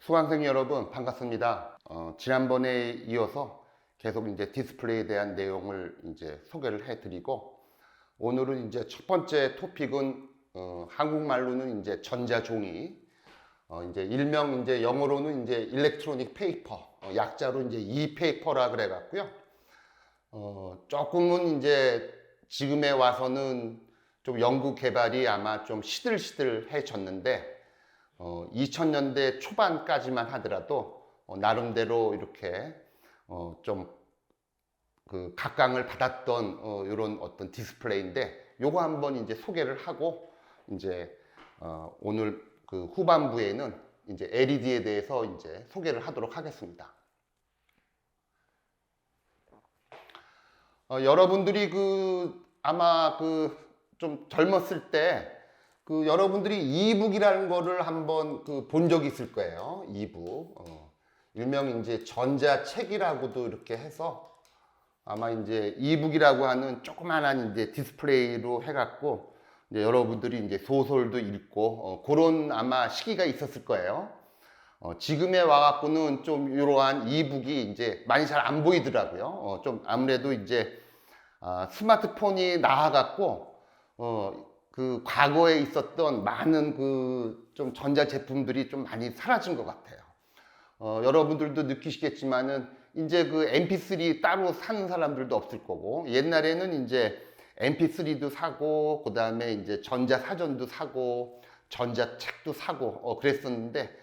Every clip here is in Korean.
수강생 여러분 반갑습니다. 지난번에 이어서 계속 이제 디스플레이에 대한 내용을 이제 소개를 해드리고, 오늘은 이제 첫 번째 토픽은 한국말로는 이제 전자종이, 이제 일명 이제 영어로는 이제 일렉트로닉 페이퍼, 약자로 이제 이페이퍼라 그래갖고요. 조금은 이제 지금에 와서는 좀 연구 개발이 아마 좀 시들시들해졌는데, 2000년대 초반까지만 하더라도 나름대로 이렇게 좀 그 각광을 받았던 이런 어떤 디스플레이인데, 요거 한번 이제 소개를 하고 이제 오늘 그 후반부에는 이제 LED에 대해서 이제 소개를 하도록 하겠습니다. 여러분들이 아마 좀 젊었을 때 여러분들이 이북이라는 거를 한번 본 적이 있을 거예요. 이북. 일명 이제 전자책이라고도 이렇게 해서, 아마 이제 이북이라고 하는 조그만한 이제 디스플레이로 해갖고 이제 여러분들이 이제 소설도 읽고 그런 아마 시기가 있었을 거예요. 지금에 와갖고는 좀 이러한 이북이 이제 많이 잘 안 보이더라고요. 좀 아무래도 이제 스마트폰이 나와갖고 그 과거에 있었던 많은 좀 전자 제품들이 좀 많이 사라진 것 같아요. 여러분들도 느끼시겠지만은 이제 MP3 따로 사는 사람들도 없을 거고, 옛날에는 이제 MP3도 사고, 그 다음에 이제 전자사전도 사고, 전자책도 사고, 그랬었는데,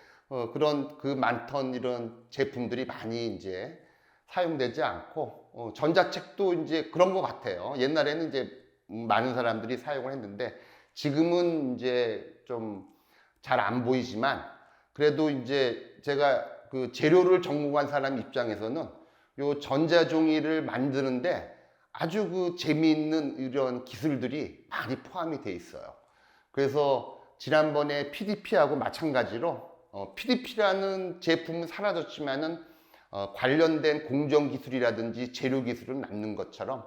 그런 많던 이런 제품들이 많이 이제 사용되지 않고, 전자책도 이제 그런 것 같아요. 옛날에는 이제 많은 사람들이 사용을 했는데, 지금은 이제 좀 잘 안 보이지만, 그래도 이제 제가 재료를 전공한 사람 입장에서는 요 전자종이를 만드는데 아주 재미있는 이런 기술들이 많이 포함이 돼 있어요. 그래서 지난번에 PDP하고 마찬가지로 PDP라는 제품은 사라졌지만은 관련된 공정 기술이라든지 재료 기술은 남는 것처럼,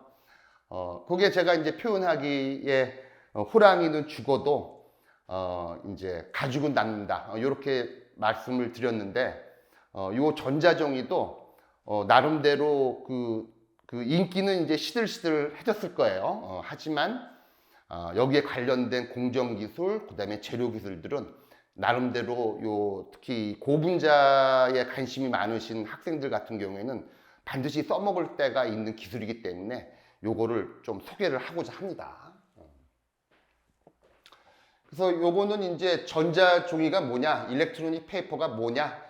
그게 제가 이제 표현하기에 호랑이는 죽어도 이제 가죽은 남는다, 이렇게 말씀을 드렸는데, 요 전자종이도 나름대로 인기는 이제 시들시들해졌을 거예요. 하지만 여기에 관련된 공정 기술, 그 다음에 재료 기술들은 나름대로 특히 고분자에 관심이 많으신 학생들 같은 경우에는 반드시 써먹을 때가 있는 기술이기 때문에 요거를 좀 소개를 하고자 합니다. 그래서 요거는 이제 전자종이가 뭐냐, 일렉트로닉 페이퍼가 뭐냐,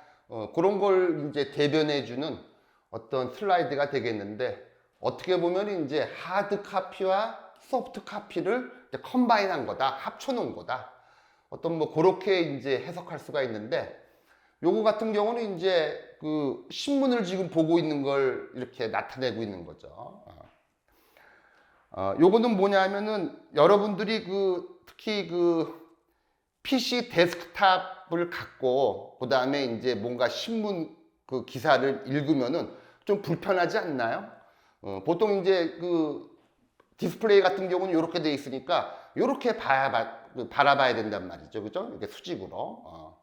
그런 걸 이제 대변해주는 어떤 슬라이드가 되겠는데, 어떻게 보면 이제 하드 카피와 소프트 카피를 컴바인 한 거다, 합쳐놓은 거다, 어떤 그렇게 이제 해석할 수가 있는데, 요거 같은 경우는 이제 신문을 지금 보고 있는 걸 이렇게 나타내고 있는 거죠. 요거는 뭐냐 하면은, 여러분들이 특히 PC 데스크탑을 갖고 그 다음에 이제 뭔가 신문 기사를 읽으면은 좀 불편하지 않나요? 보통 이제 디스플레이 같은 경우는 이렇게 돼 있으니까 이렇게 바라봐야 된단 말이죠. 그죠? 이렇게 수직으로.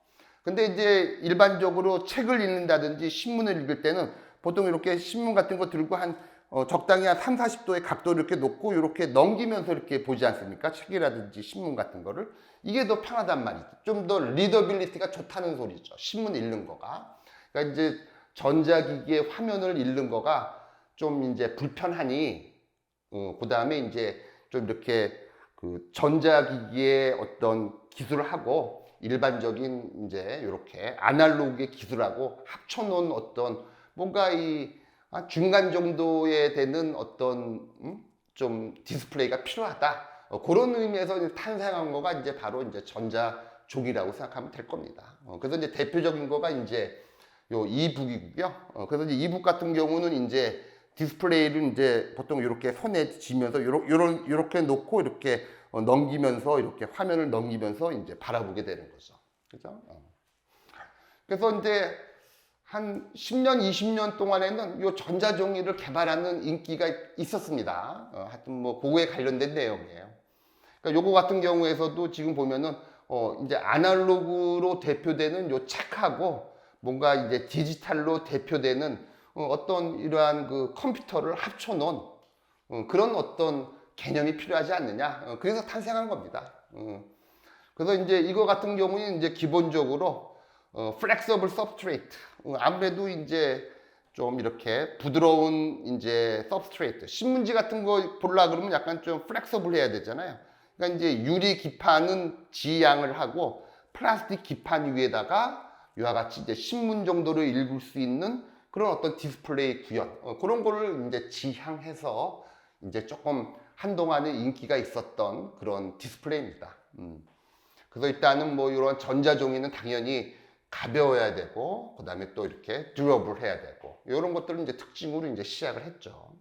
근데 이제 일반적으로 책을 읽는다든지 신문을 읽을 때는 보통 이렇게 신문 같은 거 들고 적당히 한 3, 40도의 각도를 이렇게 놓고 이렇게 넘기면서 이렇게 보지 않습니까? 책이라든지 신문 같은 거를. 이게 더 편하단 말이죠. 좀 더 리더빌리티가 좋다는 소리죠. 신문 읽는 거가. 그러니까 이제 전자기기의 화면을 읽는 거가 좀 이제 불편하니, 그 다음에 이제 좀 이렇게 전자기기의 어떤 기술하고 일반적인 이제 이렇게 아날로그의 기술하고 합쳐놓은 어떤 뭔가 중간 정도에 되는 어떤 좀 디스플레이가 필요하다, 그런 의미에서 탄생한 거가 이제 바로 이제 전자종이라고 생각하면 될 겁니다. 그래서 이제 대표적인 거가 이제 요 이북이고요. 그래서 이제 이북 같은 경우는 이제 디스플레이를 이제 보통 이렇게 손에 쥐면서 이렇게 놓고 이렇게 넘기면서, 이렇게 화면을 넘기면서 이제 바라보게 되는 거죠. 그죠? 그래서 이제 한 10년, 20년 동안에는 이 전자종이를 개발하는 인기가 있었습니다. 하여튼 그거에 관련된 내용이에요. 그러니까 요거 같은 경우에서도 지금 보면은 이제 아날로그로 대표되는 요 책하고 뭔가 이제 디지털로 대표되는 어떤 이러한 그 컴퓨터를 합쳐놓은 그런 어떤 개념이 필요하지 않느냐. 그래서 탄생한 겁니다. 그래서 이제 이거 같은 경우는 이제 기본적으로 flexible substrate. 아무래도 이제 좀 이렇게 부드러운 이제 substrate. 신문지 같은 거 보려 그러면 약간 좀 flexible 해야 되잖아요. 그러니까 이제 유리 기판은 지양을 하고 플라스틱 기판 위에다가 이와 같이 이제 신문 정도를 읽을 수 있는 그런 어떤 디스플레이 구현 그런 거를 이제 지향해서 이제 조금 한동안은 인기가 있었던 그런 디스플레이입니다. 그래서 일단은 뭐 이런 전자종이는 당연히 가벼워야 되고 그 다음에 또 이렇게 듀러블 해야 되고 이런 것들을 이제 특징으로 이제 시작을 했죠.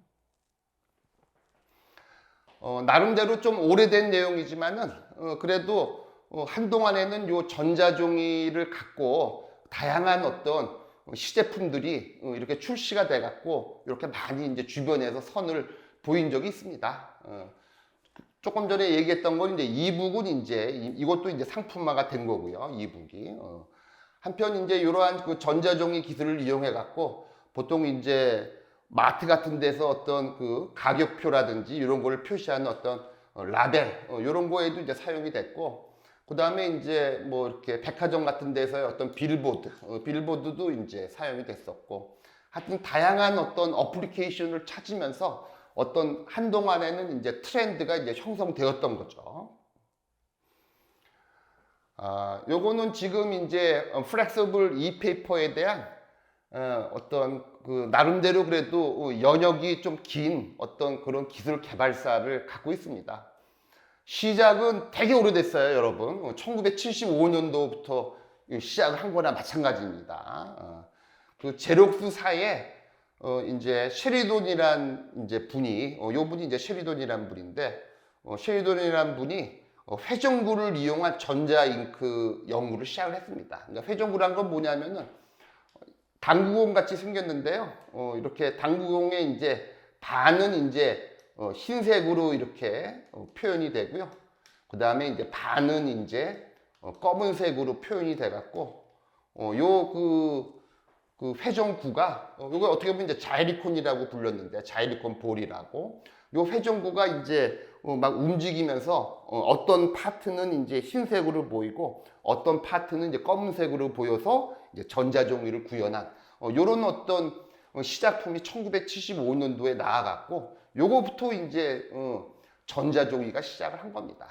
나름대로 좀 오래된 내용이지만은 그래도 한동안에는 요 전자종이를 갖고 다양한 어떤 시제품들이 이렇게 출시가 돼 갖고 이렇게 많이 이제 주변에서 선을 보인 적이 있습니다. 조금 전에 얘기했던 건 이제 이북은 이제 이것도 이제 상품화가 된 거고요. 이북이. 한편 이제 이러한 그 전자종이 기술을 이용해 갖고 보통 이제 마트 같은 데서 어떤 그 가격표라든지 이런 거를 표시하는 어떤 라벨 이런 거에도 이제 사용이 됐고 그 다음에 이제 뭐 이렇게 백화점 같은 데서의 어떤 빌보드도 이제 사용이 됐었고 하여튼 다양한 어떤 어플리케이션을 찾으면서 어떤 한동안에는 이제 트렌드가 이제 형성되었던 거죠. 요거는 지금 이제 플렉서블 이페이퍼에 대한 어떤 그 나름대로 그래도 연역이 좀 긴 어떤 그런 기술 개발사를 갖고 있습니다. 시작은 되게 오래됐어요, 여러분. 1975년도부터 시작을 한 거나 마찬가지입니다. 그 제록스사에 이제 셰리돈이란 이제 분이 요 분이 이제 셰리돈이란 분인데 셰리돈이란 분이 회전구를 이용한 전자잉크 연구를 시작을 했습니다. 그러니까 회전구란 건 뭐냐면은 당구공 같이 생겼는데요. 이렇게 당구공에 이제 반은 이제 흰색으로 이렇게 표현이 되고요. 그 다음에 이제 반은 이제 검은색으로 표현이 돼 갖고 그 회전구가 요거 어떻게 보면 이제 자이리콘이라고 불렸는데 자이리콘 볼이라고 요 회전구가 이제 막 움직이면서 어떤 파트는 이제 흰색으로 보이고 어떤 파트는 이제 검은색으로 보여서 이제 전자종이를 구현한 요런 어떤 시작품이 1975년도에 나와갖고 요거부터 이제 전자종이가 시작을 한 겁니다.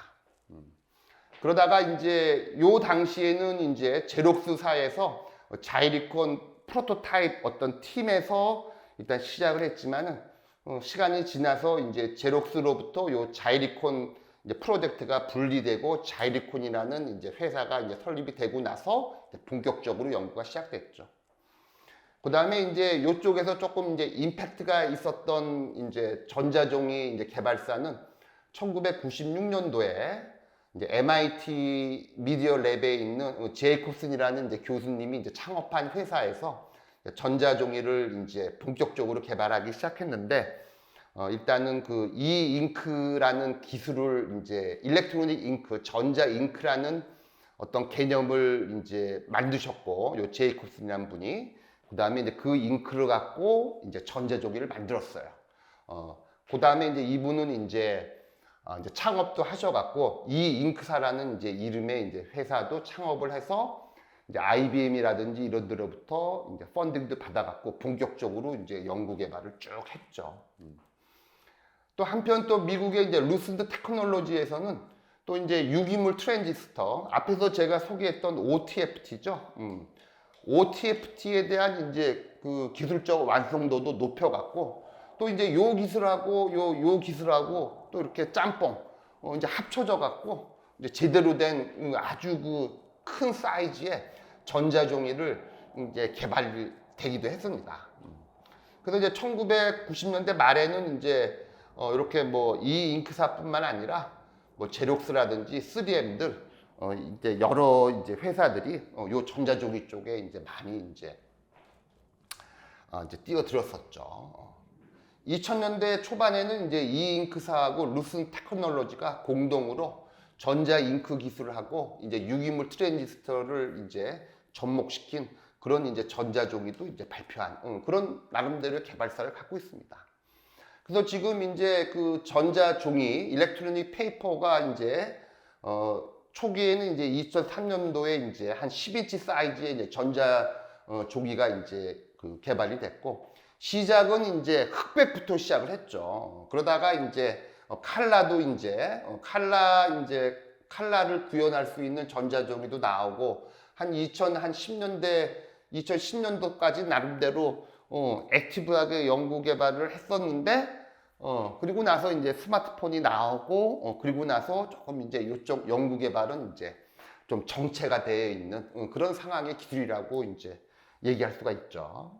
그러다가 이제 요 당시에는 이제 제록스사에서 자이리콘 프로토타입 어떤 팀에서 일단 시작을 했지만은 시간이 지나서 이제 제록스로부터 요 자이리콘 이제 프로젝트가 분리되고 자이리콘이라는 이제 회사가 이제 설립이 되고 나서 본격적으로 연구가 시작됐죠. 그 다음에 이제 이쪽에서 조금 이제 임팩트가 있었던 이제 전자종이 이제 개발사는 1996년도에 이제 MIT 미디어 랩에 있는 제이콥슨이라는 이제 교수님이 이제 창업한 회사에서 전자종이를 이제 본격적으로 개발하기 시작했는데 일단은 그 E-잉크라는 기술을 이제 일렉트로닉 잉크, 전자 잉크라는 어떤 개념을 이제 만드셨고 요 제이콥슨이라는 분이 그 다음에 이제 그 잉크를 갖고 이제 전자종이를 만들었어요. 그 다음에 이제 이분은 이제 창업도 하셔갖고 이 잉크사라는 이제 이름의 이제 회사도 창업을 해서 이제 IBM이라든지 이런 데로부터 이제 펀딩도 받아갖고 본격적으로 이제 연구 개발을 쭉 했죠. 또 한편 또 미국의 이제 루슨드 테크놀로지에서는 또 이제 유기물 트랜지스터 앞에서 제가 소개했던 OTFT죠. OTFT에 대한 이제 그 기술적 완성도도 높여갖고 또 이제 요 기술하고 요 기술하고 또 이렇게 짬뽕 이제 합쳐져 갖고 이제 제대로 된 아주 그 큰 사이즈의 전자종이를 이제 개발되기도 했습니다. 그래서 이제 1990년대 말에는 이제 이렇게 뭐 이 잉크사뿐만 아니라 뭐 제록스라든지 3M들 이제 여러 이제 회사들이 요 전자종이 쪽에 이제 많이 이제 뛰어들었었죠. 2000년대 초반에는 이제 이 잉크사하고 루슨 테크놀로지가 공동으로 전자 잉크 기술을 하고 이제 유기물 트랜지스터를 이제 접목시킨 그런 이제 전자종이도 이제 발표한 그런 나름대로의 개발사를 갖고 있습니다. 그래서 지금 이제 그 전자종이 일렉트로닉 페이퍼가 이제 초기에는 이제 2003년도에 이제 한 10인치 사이즈의 이제 전자 종이가 이제 그 개발이 됐고 시작은 이제 흑백부터 시작을 했죠. 그러다가 이제 칼라도 이제 칼라를 구현할 수 있는 전자종이도 나오고 한 2010년도까지 나름대로 액티브하게 연구 개발을 했었는데 그리고 나서 이제 스마트폰이 나오고 그리고 나서 조금 이제 이쪽 연구 개발은 이제 좀 정체가 되어 있는 그런 상황의 기술이라고 이제 얘기할 수가 있죠.